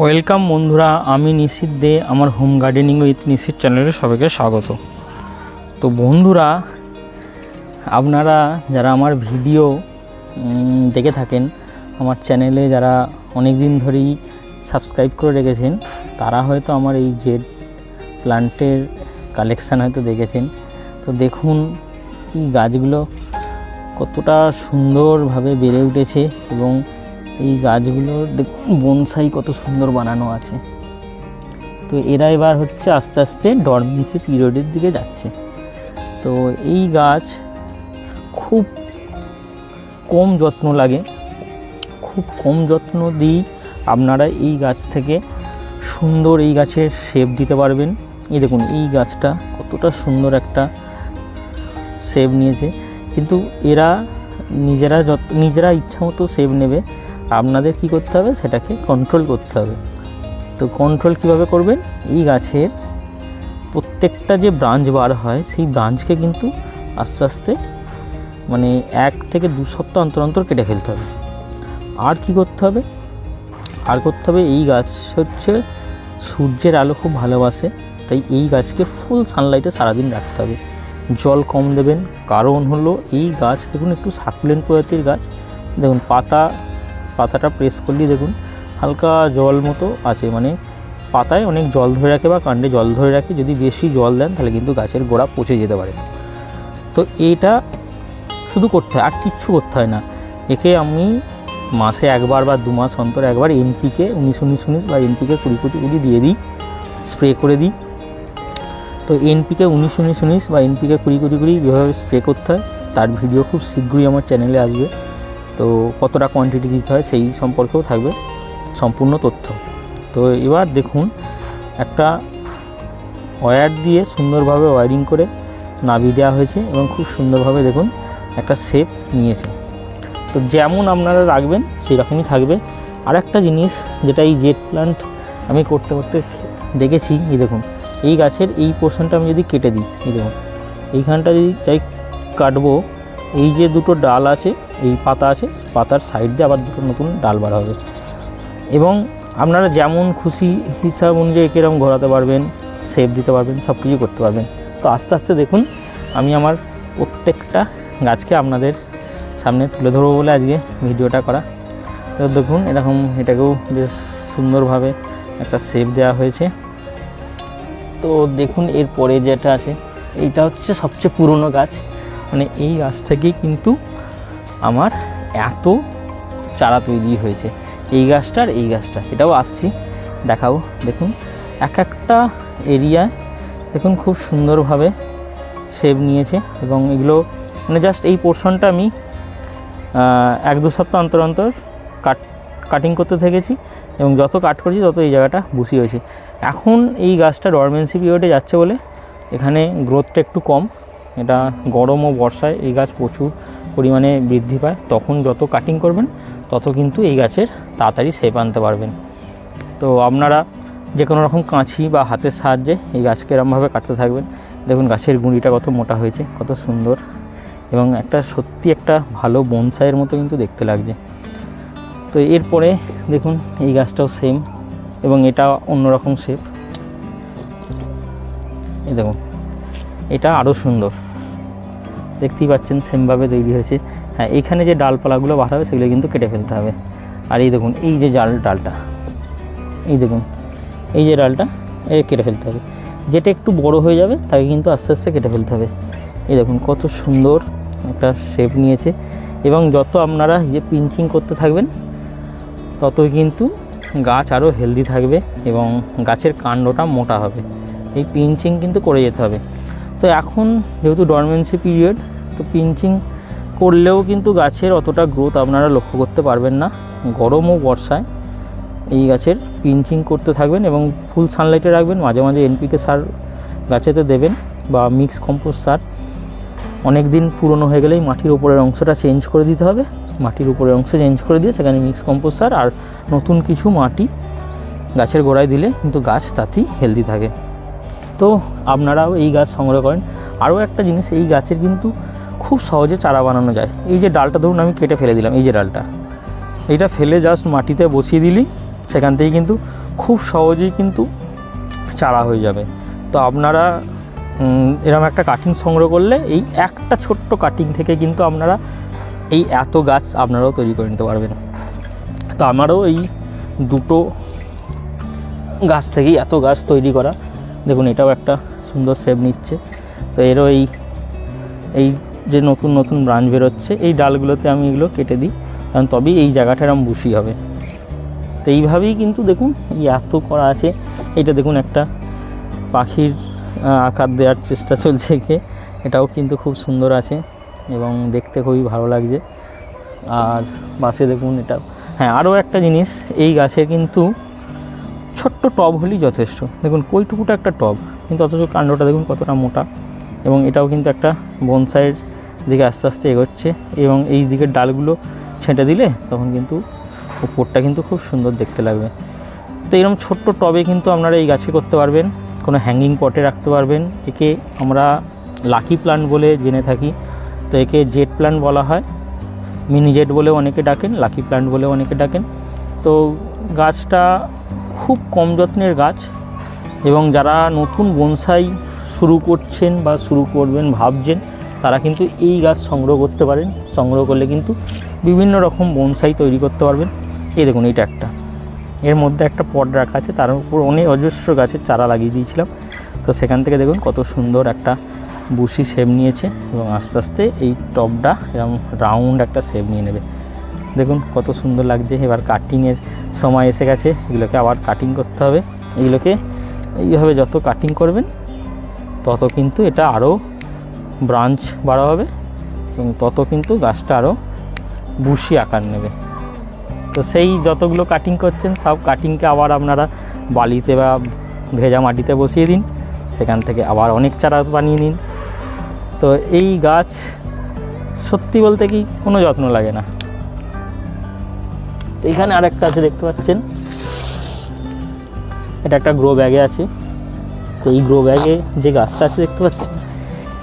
Welcome বন্ধুরা, আমি নিশিত দে। আমার হোম গার্ডেনিং উইথ নিশিত চ্যানেলে সবাইকে স্বাগত। তো বন্ধুরা, আপনারা যারা আমার ভিডিও দেখে থাকেন, আমার চ্যানেলে যারা অনেক দিন ধরেই সাবস্ক্রাইব করে রেখেছেন, তারা হয়তো আমার এই জেড প্লান্টের কালেকশান হয়তো দেখেছেন। তো দেখুন এই গাছগুলো কতটা সুন্দরভাবে বেড়ে উঠেছে এবং এই গাছগুলোর দেখুন বনসাই কত সুন্দর বানানো আছে। তো এরা এবার হচ্ছে আস্তে আস্তে ডরমেন্সি পিরিয়ডের দিকে যাচ্ছে। তো এই গাছ খুব কম যত্ন লাগে, খুব কম যত্ন দিই আপনারা এই গাছ থেকে সুন্দর এই গাছের শেপ দিতে পারবেন। এই দেখুন এই গাছটা কতটা সুন্দর একটা শেপ নিয়েছে, কিন্তু এরা নিজেরা ইচ্ছা মতো শেপ নেবে। আপনাদের কি করতে হবে, সেটাকে কন্ট্রোল করতে হবে। তো কন্ট্রোল কিভাবে করবেন, এই গাছের প্রত্যেকটা যে ব্রাঞ্চ বার হয় সেই ব্রাঞ্চকে কিন্তু আস্তে আস্তে মানে 1 থেকে 2 সপ্তাহ অন্তর অন্তর কেটে ফেলতে হবে। আর কি করতে হবে, এই গাছ হচ্ছে সূর্যের আলো খুব ভালোবাসে, তাই এই গাছকে ফুল সানলাইটে সারাদিন রাখতে হবে। জল কম দেবেন, কারণ হলো এই গাছ দেখুন একটু সাকুলেন্ট প্রজাতির গাছ। দেখুন পাতাটা প্রেস করলেই দেখুন হালকা জল মতো আছে, মানে পাতায় অনেক জল ধরে রাখে বা কাণ্ডে জল ধরে রাখে। যদি বেশি জল দেন তাহলে কিন্তু গাছের গোড়া পচে যেতে পারে। তো এইটা শুধু করতে হয়, আর কিচ্ছু করতে হয় না। একে আমি মাসে একবার বা 2 মাস অন্তর একবার এনপিকে 19-19 বা এনপিকে 20-20 দিয়ে দিই, স্প্রে করে দিই। তো এনপিকে 19-19 বা এনপিকে 20-20 যেভাবে স্প্রে করতে হয় তার ভিডিও খুব শীঘ্রই আমার চ্যানেলে আসবে। তো কতটা কোয়ান্টিটি দিতে হয় সেই সম্পর্কেও থাকবে সম্পূর্ণ তথ্য। তো এবার দেখুন একটা ওয়্যার দিয়ে সুন্দরভাবে ওয়্যারিং করে নাবি দেওয়া হয়েছে এবং খুব সুন্দরভাবে দেখুন একটা শেপ নিয়েছে। তো যেমন আপনারা রাখবেন সেই রকমই থাকবে। আর একটা জিনিস যেটা এই জেড প্লান্ট আমি করতে দেখেছি, এই দেখুন এই গাছের এই পোর্শনটা আমি যদি কেটে দিই, এই দেখুন এইখানটা যদি চাই কাটবো, এই যে দুটো ডাল আছে, এই পাতা আছে, পাতার সাইড দিয়ে আবার দুটো নতুন ডাল বার হবে। এবং আপনারা যেমন খুশি হিসাব অনুযায়ী এরকম ঘোরাতে পারবেন, শেপ দিতে পারবেন, সব কিছু করতে পারবেন। তো আস্তে আস্তে দেখুন আমি আমার প্রত্যেকটা গাছকে আপনাদের সামনে তুলে ধরবো বলে আজকে ভিডিওটা করা। তো দেখুন এরকম এটাকেও বেশ সুন্দরভাবে একটা শেপ দেওয়া হয়েছে। তো দেখুন এরপরে যেটা আছে, এইটা হচ্ছে সবচেয়ে পুরনো গাছ, মানে এই গাছ থেকেই কিন্তু আমার এত চারা তৈরি হয়েছে। এই গাছটার এই গাছটা, এটাও আসছি দেখাও। দেখুন এক একটা এরিয়ায় দেখুন খুব সুন্দরভাবে শেপ নিয়েছে এবং এগুলো মানে জাস্ট এই পোর্শনটা আমি 1-2 সপ্তাহ অন্তর অন্তর কাটিং করতে থেকেছি এবং যত কাট করেছি তত এই জায়গাটা বুসি হয়েছে। এখন এই গাছটা ডরমেন্সি পিরিয়ডে যাচ্ছে বলে এখানে গ্রোথটা একটু কম। এটা গরম ও বর্ষায় এই গাছ প্রচুর পরিমাণে বৃদ্ধি পায়, তখন যত কাটিং করবেন তত কিন্তু এই গাছের তাড়াতাড়ি শেপ আনতে পারবেন। তো আপনারা যে কোনো রকম কাঁচি বা হাতের সাহায্যে এই গাছকে এরকমভাবে কাটতে থাকবেন। দেখুন গাছের গুঁড়িটা কত মোটা হয়েছে, কত সুন্দর এবং একটা সত্যি একটা ভালো বনসাইয়ের মতো কিন্তু দেখতে লাগছে। তো এরপরে দেখুন এই গাছটাও সেম এবং এটা অন্যরকম শেপ। এই দেখুন এটা আরও সুন্দর, দেখতেই পাচ্ছেন সেমভাবে তৈরি হয়েছে। হ্যাঁ, এখানে যে ডালপালাগুলো বার হবে সেগুলো কিন্তু কেটে ফেলতে হবে। আর এই দেখুন এই যে ডালটা, এই দেখুন এই যে ডালটা কেটে ফেলতে হবে। যেটা একটু বড় হয়ে যাবে তাকে কিন্তু আস্তে আস্তে কেটে ফেলতে হবে। এই দেখুন কত সুন্দর একটা শেপ নিয়েছে এবং যত আপনারা যে পিঞ্চিং করতে থাকবেন ততই কিন্তু গাছ আরও হেলদি থাকবে এবং গাছের কাণ্ডটা মোটা হবে। এই পিঞ্চিং কিন্তু করে যেতে হবে। তো এখন যেহেতু ডরমেন্সি পিরিয়ড, তো পিঞ্চিং করলেও কিন্তু গাছের অতটা গ্রোথ আপনারা লক্ষ্য করতে পারবেন না। গরম ও বর্ষায় এই গাছের পিঞ্চিং করতে থাকবেন এবং ফুল সানলাইটে রাখবেন। মাঝে মাঝে এনপিকে সার গাছেতে দেবেন বা মিক্স কম্পোস্ট সার। অনেক দিন পুরনো হয়ে গেলেই মাটির উপরের অংশটা চেঞ্জ করে দিতে হবে। মাটির উপরের অংশ চেঞ্জ করে দিয়ে সেখানে মিক্স কম্পোস্ট সার আর নতুন কিছু মাটি গাছের গোড়ায় দিলে কিন্তু গাছ তাতেই হেলদি থাকে। তো আপনারাও এই গাছ সংগ্রহ করেন। আরও একটা জিনিস, এই গাছের কিন্তু খুব সহজে চারা বানানো যায়। এই যে ডালটা ধরুন আমি কেটে ফেলে দিলাম, এই যে ডালটা, এইটা ফেলে জাস্ট মাটিতে বসিয়ে দিলি সেখান থেকে কিন্তু খুব সহজেই কিন্তু চারা হয়ে যাবে। তো আপনারা এরকম একটা কাটিং সংগ্রহ করলে এই একটা ছোট্ট কাটিং থেকে কিন্তু আপনারা এই এত গাছ আপনারাও তৈরি করে নিতে পারবেন। তো আমারও এই দুটো গাছ থেকেই এত গাছ তৈরি করা। দেখুন এটাও একটা সুন্দর শেপ নিচ্ছে। তো এরও এই যে নতুন নতুন ব্রাঞ্চ বেরোচ্ছে, এই ডালগুলোতে আমি এগুলো কেটে দিই, কারণ তবেই এই জায়গাটা এরকম বুশি হবে। তো এইভাবেই কিন্তু দেখুন এই এত করা আছে। এইটা দেখুন একটা পাখির আকার দেওয়ার চেষ্টা চলছে একে, এটাও কিন্তু খুব সুন্দর আছে এবং দেখতে খুবই ভালো লাগছে। আর বাসে দেখুন এটা, হ্যাঁ আরও একটা জিনিস, এই গাছে কিন্তু ছোট্ট টব হলেই যথেষ্ট। দেখুন কইটুকুটা একটা টব, কিন্তু অথচ কাণ্ডটা দেখুন কতটা মোটা, এবং এটাও কিন্তু একটা বনসাইয়ের দিকে আস্তে আস্তে এগোচ্ছে। এবং এই দিকের ডালগুলো ছেঁটে দিলে তখন কিন্তু উপরটা কিন্তু খুব সুন্দর দেখতে লাগবে। তো এরকম ছোট্ট টবে কিন্তু আপনারা এই গাছে করতে পারবেন, কোনো হ্যাঙ্গিং পটে রাখতে পারবেন। একে আমরা লাকি প্লান্ট বলে জেনে থাকি। তো একে জেট প্লান্ট বলা হয়, মিনি জেট বলেও অনেকে ডাকেন, লাকি প্লান্ট বলেও অনেকে ডাকেন। তো গাছটা খুব কম যত্নের গাছ, এবং যারা নতুন বনসাই শুরু করছেন বা শুরু করবেন ভাবছেন, তারা কিন্তু এই গাছ সংগ্রহ করতে পারেন। সংগ্রহ করলে কিন্তু বিভিন্ন রকম বনসাই তৈরি করতে পারবেন। এই দেখুন এইটা একটা, এর মধ্যে একটা পট রাখা আছে, তার উপর অনেক অজস্র গাছের চারা লাগিয়ে দিয়েছিলাম। তো সেখান থেকে দেখুন কত সুন্দর একটা বুশি শেপ নিয়েছে, এবং আস্তে আস্তে এই টবটা এরকম রাউন্ড একটা শেপ নিয়ে নেবে। দেখুন কত সুন্দর লাগছে। এবার কাটিংয়ের সময় এসে গেছে, এগুলোকে আবার কাটিং করতে হবে। এগুলোকে এইভাবে যত কাটিং করবেন তত কিন্তু এটা আরও ব্রাঞ্চ বাড়া হবে, এবং তত কিন্তু গাছটা আরও বুশি আকার নেবে। তো সেই যতগুলো কাটিং করছেন সব কাটিংকে আবার আপনারা বালিতে বা ভেজা মাটিতে বসিয়ে দিন, সেখান থেকে আবার অনেক চারা বানিয়ে নিন। তো এই গাছ সত্যি বলতে কি কোনো যত্ন লাগে না। তো এখানে আরেকটা আছে দেখতে পাচ্ছেন, এটা একটা গ্রো ব্যাগে আছে। তো এই গ্রো ব্যাগে যে গাছটা আছে দেখতে পাচ্ছেন,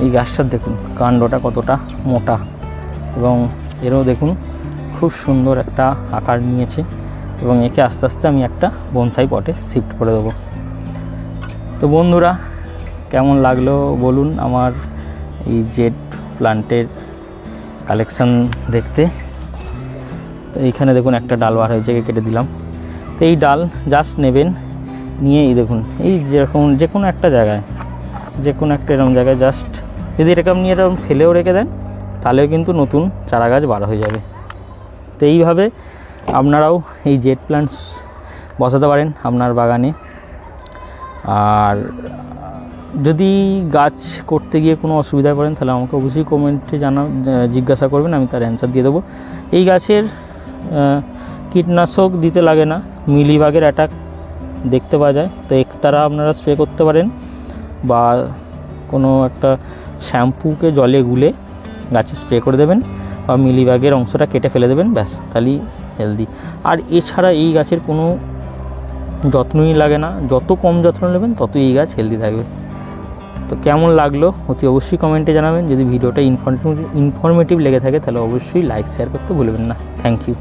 এই গাছটার দেখুন কাণ্ডটা কতটা মোটা, এবং এরও দেখুন খুব সুন্দর একটা আকার নিয়েছে, এবং একে আস্তে আস্তে আমি একটা বনসাই পটে শিফট করে দেবো। তো বন্ধুরা কেমন লাগলো বলুন আমার এই জেট প্লান্টের কালেকশান দেখতে। তো এইখানে দেখুন একটা ডাল বার হয়েছে, কেটে দিলাম। তো এই ডাল জাস্ট নেবেন, নিয়ে এই দেখুন এই যেরকম যে কোনো একটা জায়গায়, যে কোনো একটা এরকম জায়গায় জাস্ট যদি এরকম নিয়ে এরকম ফেলেও রেখে দেন, তাহলেও কিন্তু নতুন চারা গাছ বার হয়ে যাবে। তো এইভাবে আপনারাও এই জেট প্লান্টস বসাতে পারেন আপনার বাগানে। আর যদি গাছ করতে গিয়ে কোনো অসুবিধায় পড়েন, তাহলে আমাকে অবশ্যই কমেন্টে জিজ্ঞাসা করবেন, আমি তার অ্যান্সার দিয়ে দেবো। এই গাছের কীটনাশক দিতে লাগে না, মিলিবাগের অ্যাটাক দেখতে পাওয়া যায়, তো একতারা আপনারা স্প্রে করতে পারেন, বা কোনো একটা শ্যাম্পুকে জলে গুলে গাছে স্প্রে করে দেবেন, বা মিলিবাগের অংশটা কেটে ফেলে দেবেন, ব্যাস তাহলেই হেলদি। আর এছাড়া এই গাছের কোনো যত্নই লাগে না, যত কম যত্ন নেবেন তত এই গাছ হেলদি থাকবে। তো কেমন লাগলো অতি অবশ্যই কমেন্টে জানাবেন। যদি ভিডিওটা ইনফরমেটিভ লেগে থাকে তাহলে অবশ্যই লাইক শেয়ার করতে ভুলবেন না। Thank you.